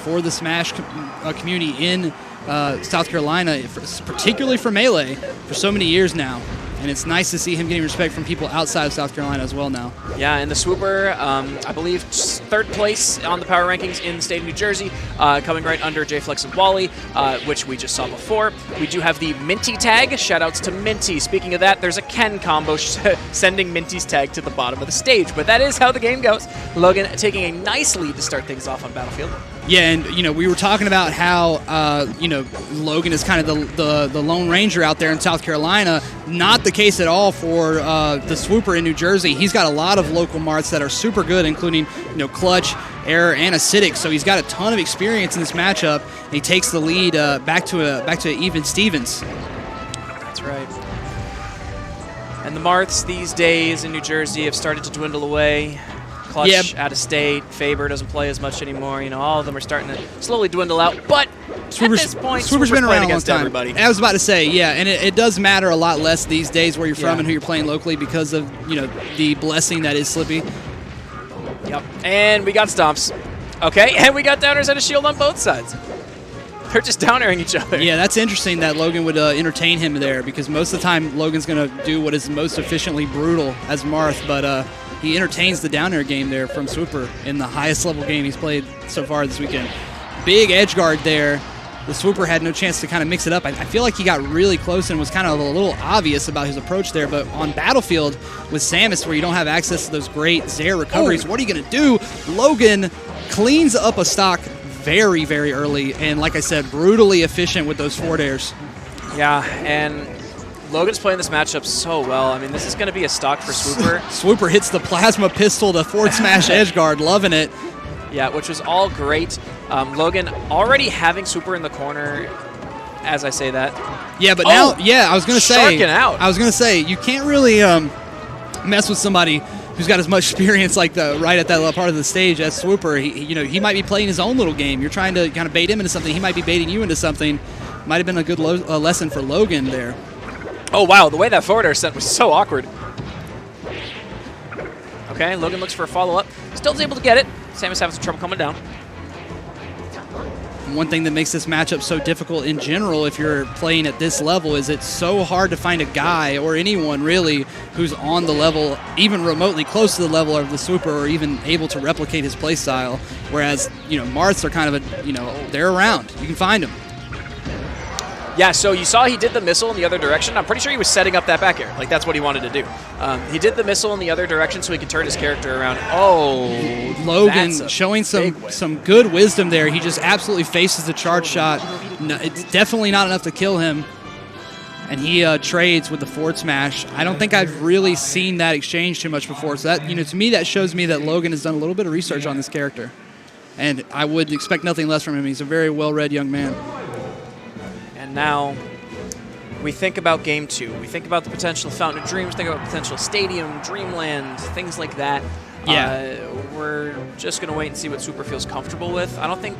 for the Smash community in South Carolina, particularly for Melee, for so many years now. And it's nice to see him getting respect from people outside of South Carolina as well now. Yeah, and the Swooper, I believe, 3rd place on the power rankings in the state of New Jersey, coming right under J-Flex and Wally, which we just saw before. We do have the Minty tag. Shoutouts to Minty. Speaking of that, there's a Ken combo sending Minty's tag to the bottom of the stage. But that is how the game goes. Logan taking a nice lead to start things off on Battlefield. Yeah, and we were talking about how Logan is kind of the Lone Ranger out there in South Carolina. Not the case at all for the Swooper in New Jersey. He's got a lot of local Marths that are super good, including Clutch, Error, and Acidic. So he's got a ton of experience in this matchup. And he takes the lead back to even Stevens. That's right. And the Marths these days in New Jersey have started to dwindle away. Clutch out of state, Faber doesn't play as much anymore. All of them are starting to slowly dwindle out. But at this point, Swooper's been around a long time. Everybody. I was about to say, yeah, and it does matter a lot less these days where you're from and who you're playing locally because of the blessing that is Slippy. Yep, and we got stomps. Okay, and we got downers and a shield on both sides. They're just down-airing each other. Yeah, that's interesting that Logan would entertain him there because most of the time Logan's going to do what is most efficiently brutal as Marth, but he entertains the down air game there from Swooper in the highest level game he's played so far this weekend. Big edge guard there. The Swooper had no chance to kind of mix it up. I feel like he got really close and was kind of a little obvious about his approach there, but on Battlefield with Samus where you don't have access to those great Zaire recoveries, what are you going to do? Logan cleans up a stock very, very early and, like I said, brutally efficient with those forward airs. Yeah, and Logan's playing this matchup so well. I mean, this is going to be a stock for Swooper. Swooper hits the plasma pistol to forward smash edge guard, loving it. Yeah, which was all great. Logan already having Swooper in the corner, as I say that. Yeah, but now, I was going to say, sharking out. I was going to say, you can't really mess with somebody who's got as much experience right at that part of the stage as Swooper. He might be playing his own little game. You're trying to kind of bait him into something. He might be baiting you into something. Might have been a good lesson for Logan there. Oh, wow. The way that forward air sent was so awkward. Okay, Logan looks for a follow-up. Still is able to get it. Samus having some trouble coming down. One thing that makes this matchup so difficult in general if you're playing at this level is it's so hard to find a guy or anyone really who's on the level, even remotely close to the level of the Swooper or even able to replicate his play style. Whereas, Marths are kind of they're around. You can find them. Yeah, so you saw he did the missile in the other direction. I'm pretty sure he was setting up that back air. Like, that's what he wanted to do. He did the missile in the other direction so he could turn his character around. Oh, Logan showing some good wisdom there. He just absolutely faces the charge shot. No, it's definitely not enough to kill him. And he trades with the forward smash. I don't think I've really seen that exchange too much before. So that, to me, that shows me that Logan has done a little bit of research on this character. And I would expect nothing less from him. He's a very well-read young man. And now we think about Game 2. We think about the potential Fountain of Dreams, think about potential Stadium, Dreamland, things like that. Yeah. We're just going to wait and see what Swooper feels comfortable with. I don't think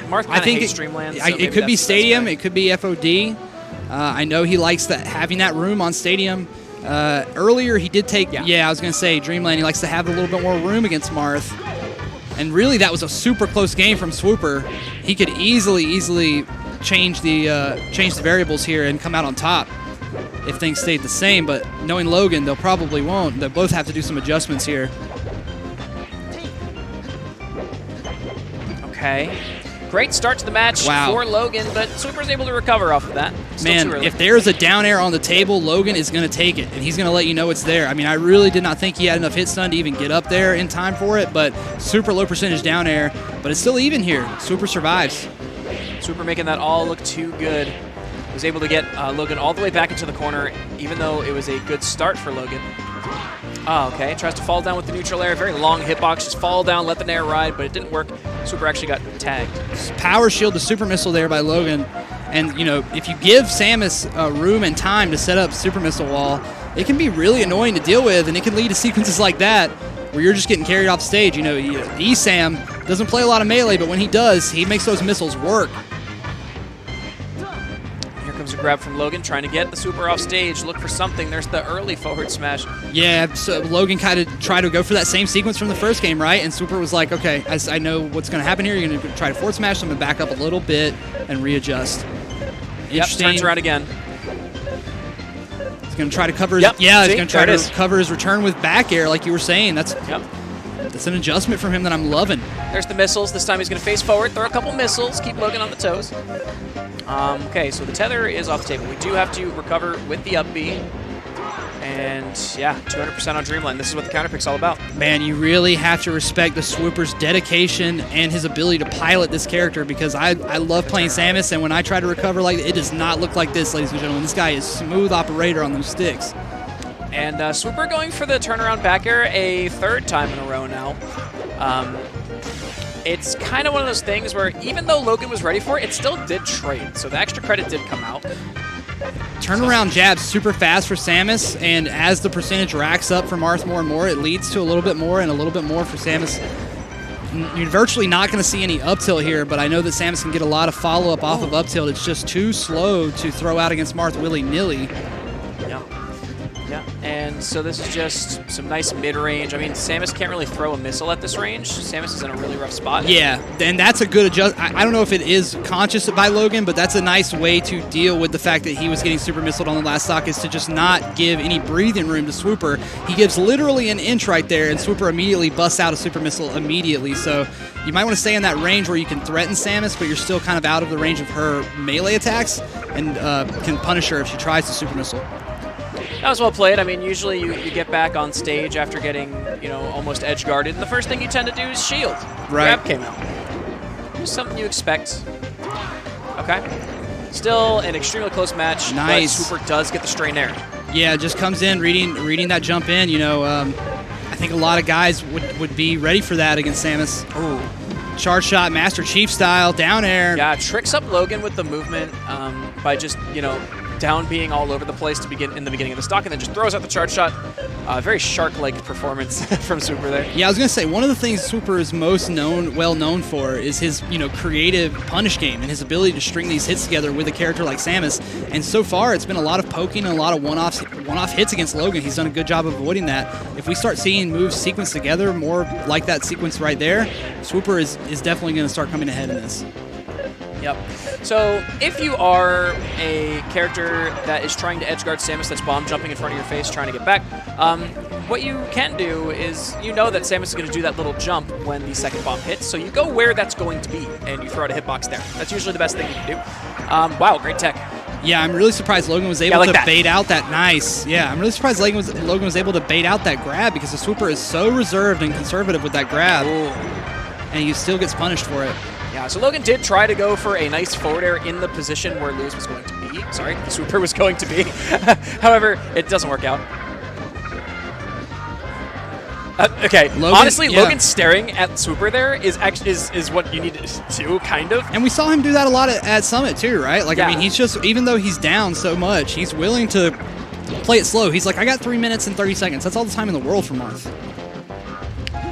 Marth kind of hates Dreamland. So it could be Stadium. It could be FOD. I know he likes having that room on Stadium. Earlier he did take, I was going to say Dreamland. He likes to have a little bit more room against Marth. And really that was a super close game from Swooper. He could easily change the variables here and come out on top if things stayed the same, but knowing Logan, they'll probably won't. They'll both have to do some adjustments here. Okay. Great start to the match for Logan, but Swooper's able to recover off of that. Man, if there's a down air on the table, Logan is going to take it, and he's going to let you know it's there. I mean, I really did not think he had enough hit stun to even get up there in time for it, but super low percentage down air, but it's still even here. Swooper survives. Swooper making that all look too good. Was able to get Logan all the way back into the corner, even though it was a good start for Logan. Oh, okay. Tries to fall down with the neutral air. Very long hitbox. Just fall down, let the nair ride, but it didn't work. Swooper actually got tagged. Power shield the super missile there by Logan. And, if you give Samus room and time to set up super missile wall, it can be really annoying to deal with, and it can lead to sequences like that where you're just getting carried off stage. ESAM doesn't play a lot of melee, but when he does, he makes those missiles work. Here comes a grab from Logan, trying to get the Swooper off stage. Look for something. There's the early forward smash. Yeah, so Logan kind of tried to go for that same sequence from the first game, right? And Swooper was like, okay, I know what's going to happen here. You're going to try to forward smash, so I'm going to back up a little bit and readjust. Yep, turns around again. He's going to try to cover his, yep. he's going to try to cover his return with back air, like you were saying. That's an adjustment from him that I'm loving. There's the missiles. This time he's going to face forward, throw a couple missiles, keep Logan on the toes. Okay, so the tether is off the table. We do have to recover with the up B. And yeah, 200% on Dreamland. This is what the counter pick's all about. Man, you really have to respect the Swooper's dedication and his ability to pilot this character, because I love playing Samus, and when I try to recover, like, it does not look like this, ladies and gentlemen. This guy is smooth operator on those sticks. And Swooper going for the turnaround back air a third time in a row now. It's kind of one of those things where even though Logan was ready for it, it still did trade. So the extra credit did come out. Turnaround jabs super fast for Samus, and as the percentage racks up for Marth more and more, it leads to a little bit more and a little bit more for Samus. You're virtually not going to see any up tilt here, but I know that Samus can get a lot of follow-up off of up tilt. It's just too slow to throw out against Marth willy-nilly. Yeah, and so this is just some nice mid-range. I mean, Samus can't really throw a missile at this range. Samus is in a really rough spot. Yeah, and that's a good adjust. I don't know if it is conscious by Logan, but that's a nice way to deal with the fact that he was getting super missiled on the last stock, is to just not give any breathing room to Swooper. He gives literally an inch right there, and Swooper immediately busts out a super missile immediately. So you might want to stay in that range where you can threaten Samus, but you're still kind of out of the range of her melee attacks, and can punish her if she tries to super missile. That was well played. I mean, usually you get back on stage after getting, almost edge guarded, and the first thing you tend to do is shield. Right. Grab came out. Just something you expect. Okay. Still an extremely close match. Nice. But Swooper does get the strain air. Yeah, just comes in reading that jump in. I think a lot of guys would be ready for that against Samus. Ooh. Charge shot, Master Chief style, down air. Yeah, tricks up Logan with the movement by just, down being all over the place in the beginning of the stock, and then just throws out the charge shot. Very shark-like performance from Swooper there. Yeah, I was going to say, one of the things Swooper is most well known for is his, creative punish game and his ability to string these hits together with a character like Samus. And so far, it's been a lot of poking and a lot of one-off hits against Logan. He's done a good job of avoiding that. If we start seeing moves sequenced together more like that sequence right there, Swooper is definitely going to start coming ahead in this. Yep. So if you are a character that is trying to edgeguard Samus, that's bomb jumping in front of your face, trying to get back, what you can do is that Samus is going to do that little jump when the second bomb hits, so you go where that's going to be, and you throw out a hitbox there. That's usually the best thing you can do. Wow, great tech. Yeah, I'm really surprised Logan was able to bait out that nice. Yeah, I'm really surprised Logan was able to bait out that grab, because the Swooper is so reserved and conservative with that grab, and he still gets punished for it. Yeah, so Logan did try to go for a nice forward air in the position where Luz was going to be. Sorry, the Swooper was going to be. However, it doesn't work out. Okay, honestly, Logan staring at Swooper there is what you need to do, kind of. And we saw him do that a lot at Summit too, right? Like, yeah. I mean, he's just, even though he's down so much, he's willing to play it slow. He's like, I got 3 minutes and 30 seconds. That's all the time in the world for Marth.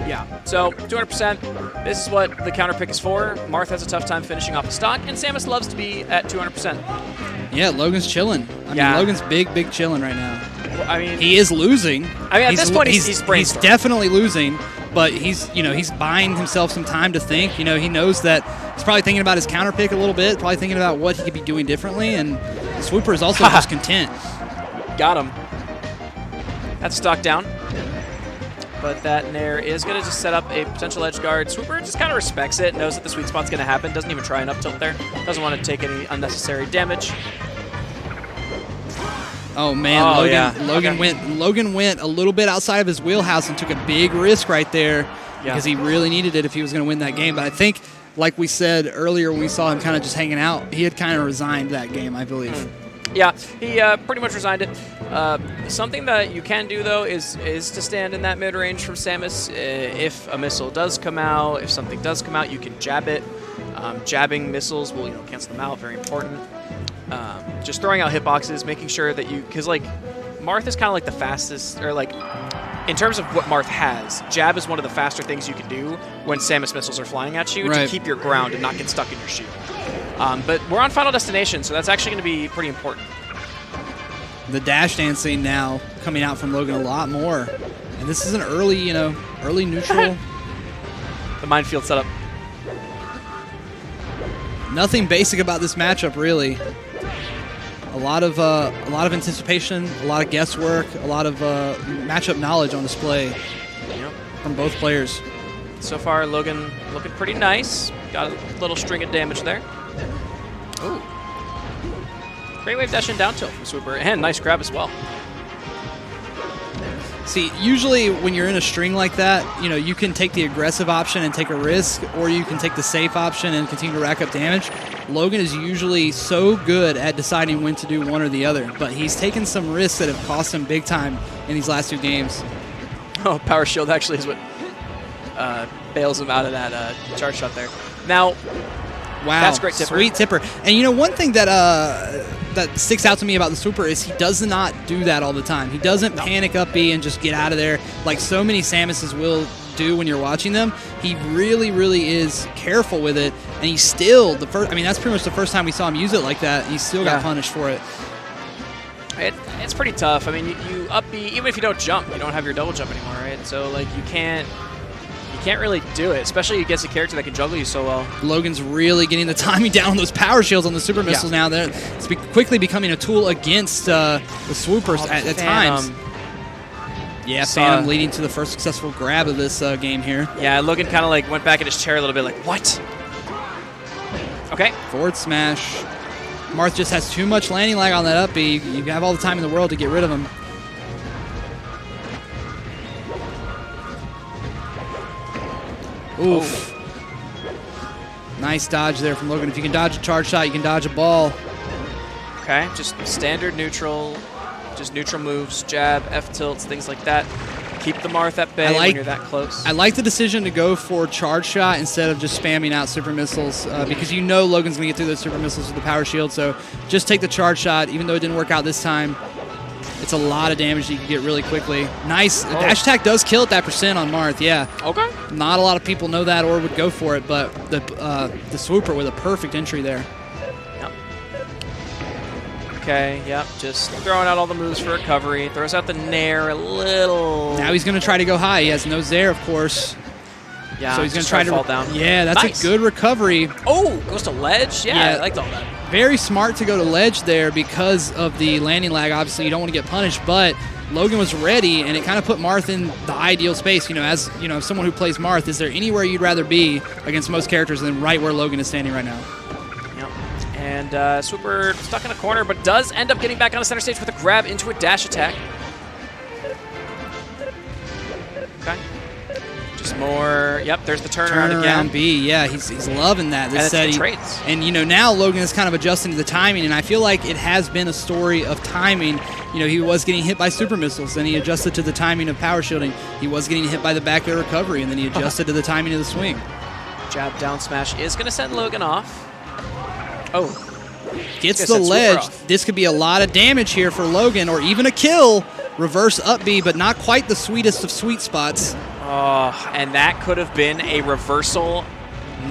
Yeah, so 200%, this is what the counter pick is for. Marth has a tough time finishing off the stock, and Samus loves to be at 200%. Yeah, Logan's chilling. I mean, Logan's big chilling right now. Well, I mean, he is losing. I mean, at this point, he's definitely losing, but he's buying himself some time to think. He knows that he's probably thinking about his counter pick a little bit, probably thinking about what he could be doing differently, and the Swooper is also just content. Got him. That's stock down. But that Nair is going to just set up a potential edge guard. Swooper just kind of respects it, knows that the sweet spot's going to happen, doesn't even try an up tilt there, doesn't want to take any unnecessary damage. Oh man, Logan went a little bit outside of his wheelhouse and took a big risk right there because he really needed it if he was going to win that game. But I think, like we said earlier when we saw him kind of just hanging out, he had kind of resigned that game, I believe. Yeah, he pretty much resigned it. Something that you can do, though, is to stand in that mid-range from Samus. If a missile does come out, if something does come out, you can jab it. Jabbing missiles will cancel them out, very important. Just throwing out hitboxes, making sure that because Marth is kind of like the fastest, or in terms of what Marth has, jab is one of the faster things you can do when Samus missiles are flying at you to keep your ground and not get stuck in your shield. But we're on Final Destination, so that's actually going to be pretty important. The dash dancing now coming out from Logan a lot more. And this is an early, early neutral. The minefield setup. Nothing basic about this matchup, really. A lot of anticipation, a lot of guesswork, a lot of matchup knowledge on display from both players. So far, Logan looking pretty nice. Got a little string of damage there. Ooh. Great wave dash and down tilt from Swooper, and nice grab as well. See, usually when you're in a string like that, you can take the aggressive option and take a risk, or you can take the safe option and continue to rack up damage. Logan is usually so good at deciding when to do one or the other, but he's taken some risks that have cost him big time in these last 2 games. Oh, Power Shield actually is what bails him out of that charge shot there. Now, wow, that's great tipper. Sweet tipper. And one thing that that sticks out to me about the Swooper is he does not do that all the time. He doesn't panic up B and just get out of there like so many Samuses will do when you're watching them. He really, really is careful with it, and he's still that's pretty much the first time we saw him use it like that. He still got punished for it. It's pretty tough. I mean, you up B, even if you don't jump, you don't have your double jump anymore, right? So like you can't really do it, especially against a character that can juggle you so well. Logan's really getting the timing down on those power shields on the super missiles now. It's quickly becoming a tool against the swoopers at times. Yeah, Phantom leading to the first successful grab of this game here. Yeah, Logan kind of like went back in his chair a little bit like, what? Okay. Forward smash. Marth just has too much landing lag on that up B. You have all the time in the world to get rid of him. Oof. Oh. Nice dodge there from Logan. If you can dodge a charge shot, you can dodge a ball. Okay, just standard neutral, just neutral moves, jab, F tilts, things like that. Keep the Marth at bay when you're that close. I like the decision to go for charge shot instead of just spamming out super missiles because Logan's going to get through those super missiles with the power shield. So just take the charge shot, even though it didn't work out this time. It's a lot of damage that you can get really quickly. Nice. Dash attack does kill at that % on Marth, yeah. Okay. Not a lot of people know that or would go for it, but the Swooper with a perfect entry there. Yep. Okay, yep. Just throwing out all the moves for recovery. Throws out the Nair a little. Now he's going to try to go high. He has no Zair, of course. Yeah, so he's going to try to fall down. Yeah, that's a good recovery. Oh, goes to ledge? Yeah, I liked all that. Very smart to go to ledge there because of the landing lag. Obviously, you don't want to get punished, but Logan was ready, and it kind of put Marth in the ideal space. As someone who plays Marth, is there anywhere you'd rather be against most characters than right where Logan is standing right now? Yep. And Swooper stuck in a corner, but does end up getting back on the center stage with a grab into a dash attack. Okay. Just more. Yep, there's the turnaround again. B, yeah, he's loving that. This set trades. And now Logan is kind of adjusting to the timing, and I feel like it has been a story of timing. He was getting hit by super missiles, then he adjusted to the timing of power shielding. He was getting hit by the back air recovery, and then he adjusted to the timing of the swing. Jab down smash is going to send Logan off. Oh. Gets the ledge. This could be a lot of damage here for Logan, or even a kill. Reverse up B, but not quite the sweetest of sweet spots. Oh, and that could have been a reversal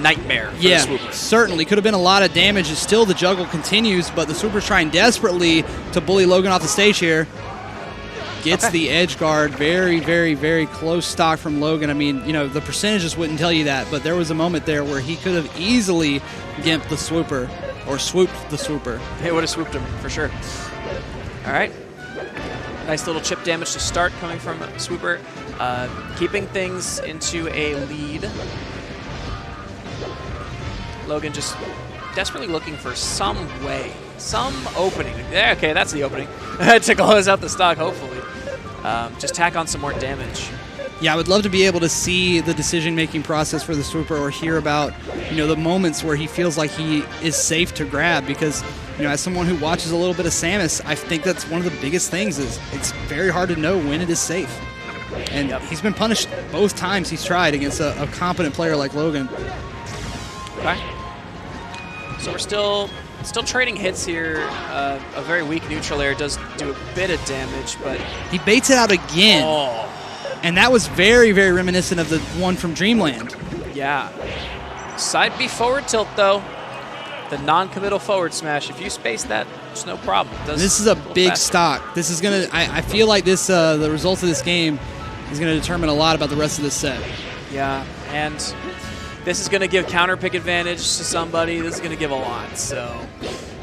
nightmare for the Swooper. Certainly. Could have been a lot of damage. Still, the juggle continues, but the Swooper's trying desperately to bully Logan off the stage here. Gets the edge guard. Very, very, very close stock from Logan. I mean, the percentages wouldn't tell you that, but there was a moment there where he could have easily gimped the Swooper, or swooped the Swooper. He would have swooped him, for sure. All right. Nice little chip damage to start coming from Swooper. Keeping things into a lead. Logan just desperately looking for some way, some opening. Yeah, okay, that's the opening. To close out the stock, hopefully. Just tack on some more damage. Yeah, I would love to be able to see the decision-making process for the Swooper or hear about, the moments where he feels like he is safe to grab because, as someone who watches a little bit of Samus, I think that's one of the biggest things is it's very hard to know when it is safe. And he's been punished both times he's tried against a competent player like Logan. Okay. So we're still trading hits here. A very weak neutral air does do a bit of damage, but... He baits it out again. Oh. And that was very, very reminiscent of the one from Dreamland. Yeah. Side B forward tilt, though. the non-committal forward smash. If you space that, it's no problem. This is a big stock. This is gonna. I feel like this. The results of this game is gonna determine a lot about the rest of this set. Yeah, and this is gonna give counter pick advantage to somebody. This is gonna give a lot. So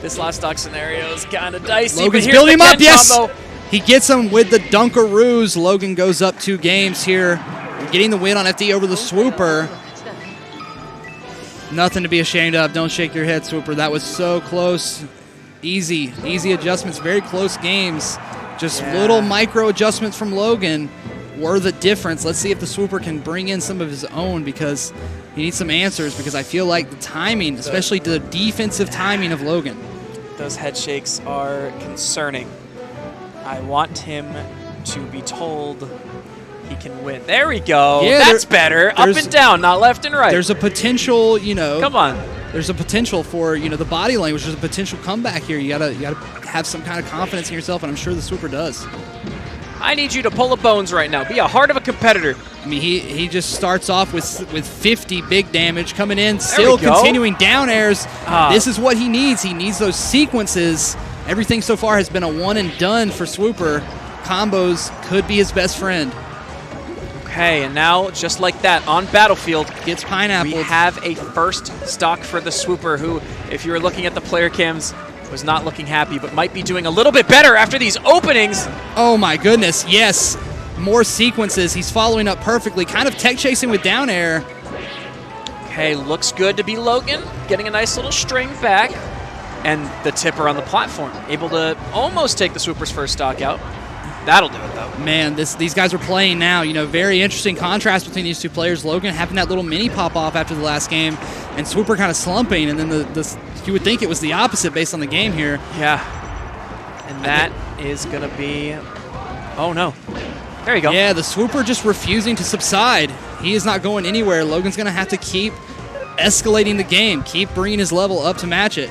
this last stock scenario is kind of dicey. Logan's but building him up. Yes, combo. he gets him with the Dunkaroos. Logan goes up 2 games here, getting the win on FD over the Swooper. Nothing to be ashamed of. Don't shake your head, Swooper. That was so close. Easy adjustments. Very close games. Just little micro adjustments from Logan were the difference. Let's see if the Swooper can bring in some of his own, because he needs some answers, because I feel like the timing, especially the defensive timing of Logan. Those head shakes are concerning. I want him to be told he can win. There we go. Yeah, that's better. Up and down, not left and right. There's a potential, Come on. There's a potential for, the body language. There's a potential comeback here. You gotta have some kind of confidence in yourself, and I'm sure the Swooper does. I need you to pull the bones right now. Be a heart of a competitor. I mean, he just starts off with 50 big damage coming in, still continuing down airs. This is what he needs. He needs those sequences. Everything so far has been a one and done for Swooper. Combos could be his best friend. Okay, and now, just like that, on Battlefield, gets pineapple. We have a first stock for the Swooper, who, if you were looking at the player cams, was not looking happy, but might be doing a little bit better after these openings. Oh my goodness, yes. More sequences. He's following up perfectly, kind of tech chasing with down air. Okay, looks good to be Logan, getting a nice little string back. And the tipper on the platform, able to almost take the Swooper's first stock out. That'll do it, though. Man, these guys are playing now. Very interesting contrast between these two players. Logan having that little mini pop-off after the last game, and Swooper kind of slumping, and then you would think it was the opposite based on the game here. Yeah. And that is going to be... Oh, no. There you go. Yeah, the Swooper just refusing to subside. He is not going anywhere. Logan's going to have to keep escalating the game, keep bringing his level up to match it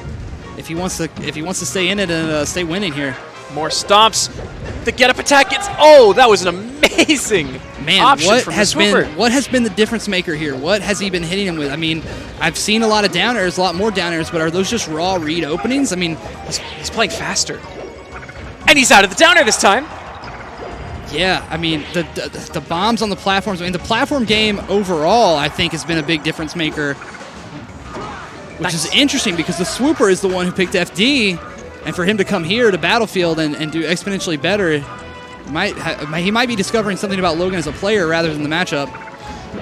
if he wants to stay in it and stay winning here. More stomps. The get-up attack gets... Oh, that was an amazing option from the Swooper. What has been the difference maker here? What has he been hitting him with? I mean, I've seen a lot of down airs, a lot more down airs, but are those just raw read openings? I mean, he's playing faster. And he's out of the down air this time. Yeah, I mean, the bombs on the platforms. I mean, the platform game overall, I think, has been a big difference maker, which is interesting because the Swooper is the one who picked FD. And for him to come here to Battlefield and do exponentially better, he might be discovering something about Logan as a player rather than the matchup.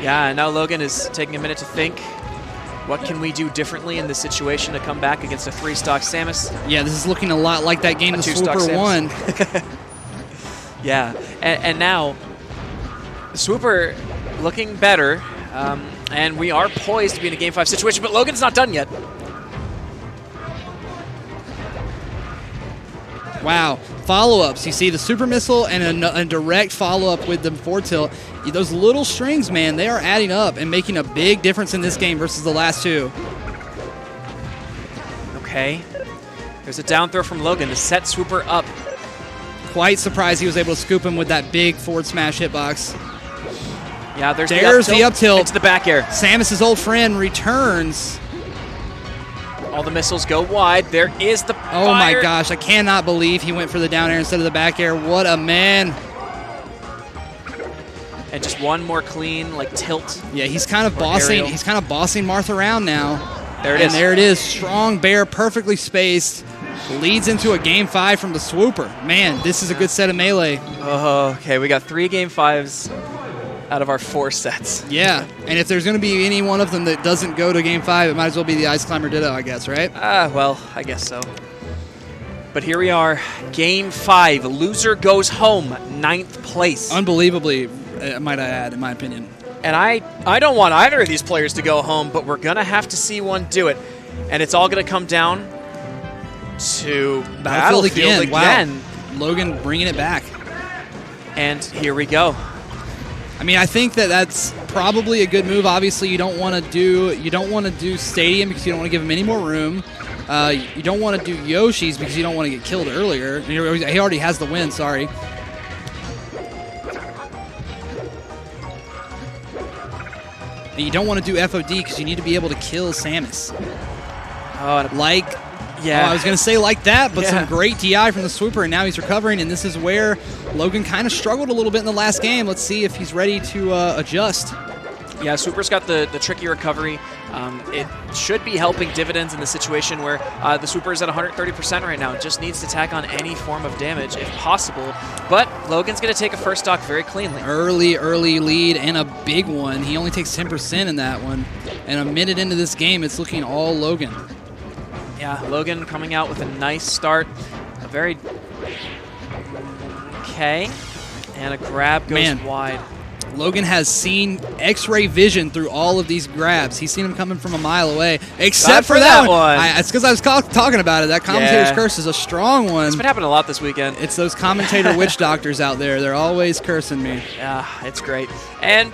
Yeah, and now Logan is taking a minute to think, what can we do differently in this situation to come back against a 3-stock Samus? Yeah, this is looking a lot like that game the Swooper won. Yeah, and now the Swooper looking better, and we are poised to be in a Game 5 situation, but Logan's not done yet. Wow. Follow-ups. You see the super missile and a direct follow-up with the forward tilt. Those little strings, man, they are adding up and making a big difference in this game versus the last two. Okay. There's a down throw from Logan to set Swooper up. Quite surprised he was able to scoop him with that big forward smash hitbox. Yeah, there's the up tilt. Into the back air. Samus' old friend returns. All the missiles go wide. There is the fire. Oh my gosh, I cannot believe he went for the down air instead of the back air. What a man. And just one more clean, tilt. Yeah, he's kind of bossing. He's kind of bossing Marth around now. There it is. And there it is. Strong bear, perfectly spaced. Leads into a Game 5 from the Swooper. Man, this is a good set of melee. Oh, okay. We got 3 Game 5s out of our 4 sets. Yeah, and if there's going to be any one of them that doesn't go to Game 5, it might as well be the Ice Climber Ditto, I guess, right? Well, I guess so. But here we are, Game 5. Loser goes home, 9th place. Unbelievably, might I add, in my opinion. And I don't want either of these players to go home, but we're going to have to see one do it. And it's all going to come down to Battlefield again. Wow. Logan bringing it back. And here we go. I mean, I think that's probably a good move. Obviously, you don't want to do Stadium because you don't want to give him any more room. You don't want to do Yoshi's because you don't want to get killed earlier. He already has the win. Sorry. And you don't want to do FOD because you need to be able to kill Samus. I was going to say like that, but some great DI from the Swooper, and now he's recovering, and this is where Logan kind of struggled a little bit in the last game. Let's see if he's ready to adjust. Yeah, Swooper's got the tricky recovery. It should be helping dividends in the situation where the Swooper is at 130% right now. It just needs to tack on any form of damage if possible. But Logan's going to take a first stock very cleanly. Early lead, and a big one. He only takes 10% in that one. And a minute into this game, it's looking all Logan. Yeah, Logan coming out with a nice start. A very... Okay. And a grab goes wide. Logan has seen X-ray vision through all of these grabs. He's seen them coming from a mile away, except for that one. It's because I was talking about it. That commentator's curse is a strong one. It's been happening a lot this weekend. It's those commentator witch doctors out there. They're always cursing me. Yeah, it's great. And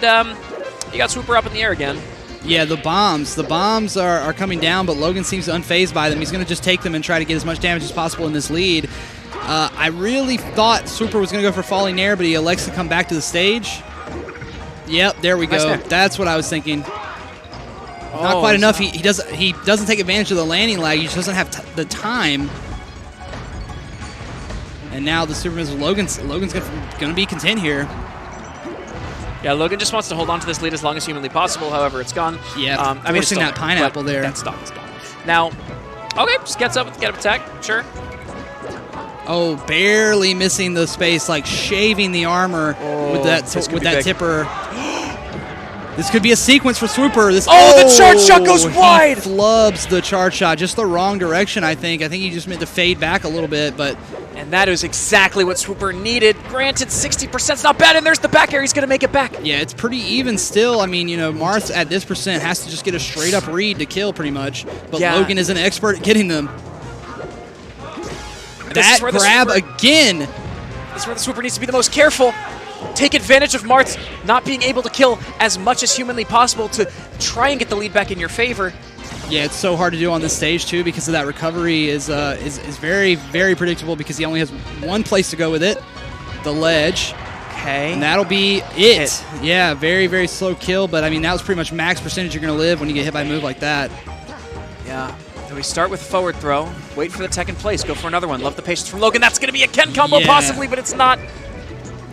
you got Swooper up in the air again. Yeah, the bombs. The bombs are coming down, but Logan seems unfazed by them. He's going to just take them and try to get as much damage as possible in this lead. I really thought Swooper was going to go for falling air, but he elects to come back to the stage. Yep, there we go. That's what I was thinking. Not quite enough. He doesn't take advantage of the landing lag. He just doesn't have the time. And now the super missile. Logan's going to be content here. Yeah, Logan just wants to hold on to this lead as long as humanly possible. However, it's gone. Yeah, forcing that pineapple there. That's gone. Now, okay, just gets up with the get up attack. Sure. Oh, barely missing the space, like shaving the armor with that tipper. This could be a sequence for Swooper. The charge shot goes wide. He flubs the charge shot, just the wrong direction, I think. I think he just meant to fade back a little bit, but... And that is exactly what Swooper needed. Granted, 60% is not bad, and there's the back air. He's going to make it back. Yeah, it's pretty even still. I mean, Marth at this percent has to just get a straight-up read to kill pretty much, but Logan is an expert at getting them. That grab again. This is where the Swooper needs to be the most careful. Take advantage of Marth not being able to kill as much as humanly possible to try and get the lead back in your favor. Yeah, it's so hard to do on this stage too because of that recovery is very, very predictable because he only has one place to go with it, the ledge. Okay. And that'll be it. Yeah, very, very slow kill, but I mean that was pretty much max percentage you're going to live when you get hit by a move like that. Yeah. We start with a forward throw, wait for the tech in place, go for another one. Love the patience from Logan. That's going to be a Ken combo possibly, but it's not.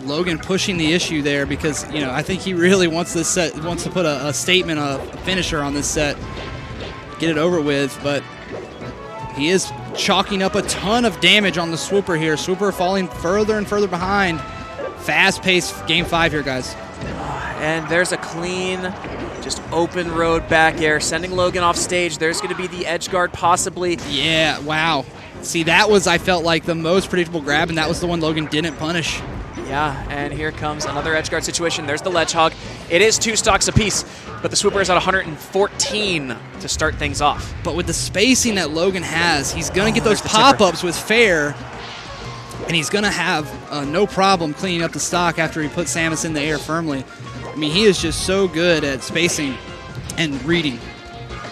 Logan pushing the issue there because, I think he really wants this set, wants to put a statement, a finisher on this set, get it over with, but he is chalking up a ton of damage on the Swooper here. Swooper falling further and further behind. Fast-paced game 5 here, guys. And there's a clean... just open road back air, sending Logan off stage. There's going to be the edge guard possibly. Yeah, wow. See, that was, I felt like, the most predictable grab, and that was the one Logan didn't punish. Yeah, and here comes another edge guard situation. There's the ledge hog. It is 2 stocks apiece, but the Swooper is at 114 to start things off. But with the spacing that Logan has, he's going to get those pop-ups with fair, and he's going to have no problem cleaning up the stock after he puts Samus in the air firmly. I mean, he is just so good at spacing and reading.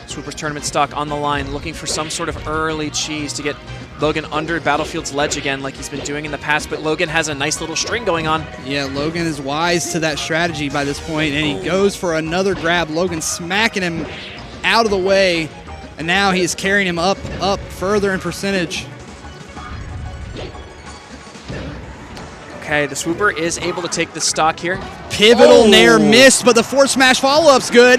Swooper's tournament stock on the line, looking for some sort of early cheese to get Logan under Battlefield's ledge again like he's been doing in the past, but Logan has a nice little string going on. Yeah, Logan is wise to that strategy by this point, and he goes for another grab. Logan smacking him out of the way, and now he is carrying him up further in percentage. Okay, the Swooper is able to take the stock here. Pivotal nair missed, but the forward smash follow-up's good.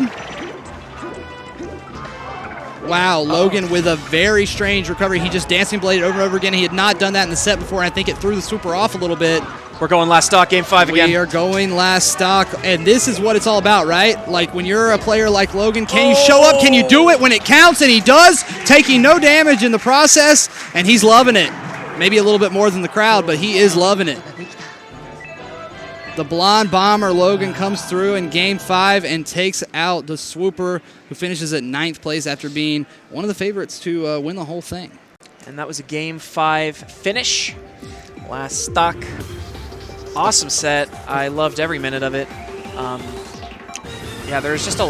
Wow, Logan with a very strange recovery. He just dancing bladed over and over again. He had not done that in the set before. I think it threw the Swooper off a little bit. We're going last stock, game 5 again. We are going last stock, and this is what it's all about, right? Like when you're a player like Logan, can you show up? Can you do it when it counts? And he does, taking no damage in the process, and he's loving it. Maybe a little bit more than the crowd, but he is loving it. The blonde bomber Logan comes through in game 5 and takes out the Swooper, who finishes at 9th place after being one of the favorites to win the whole thing. And that was a game 5 finish. Last stock. Awesome set. I loved every minute of it. Yeah, there's just a lot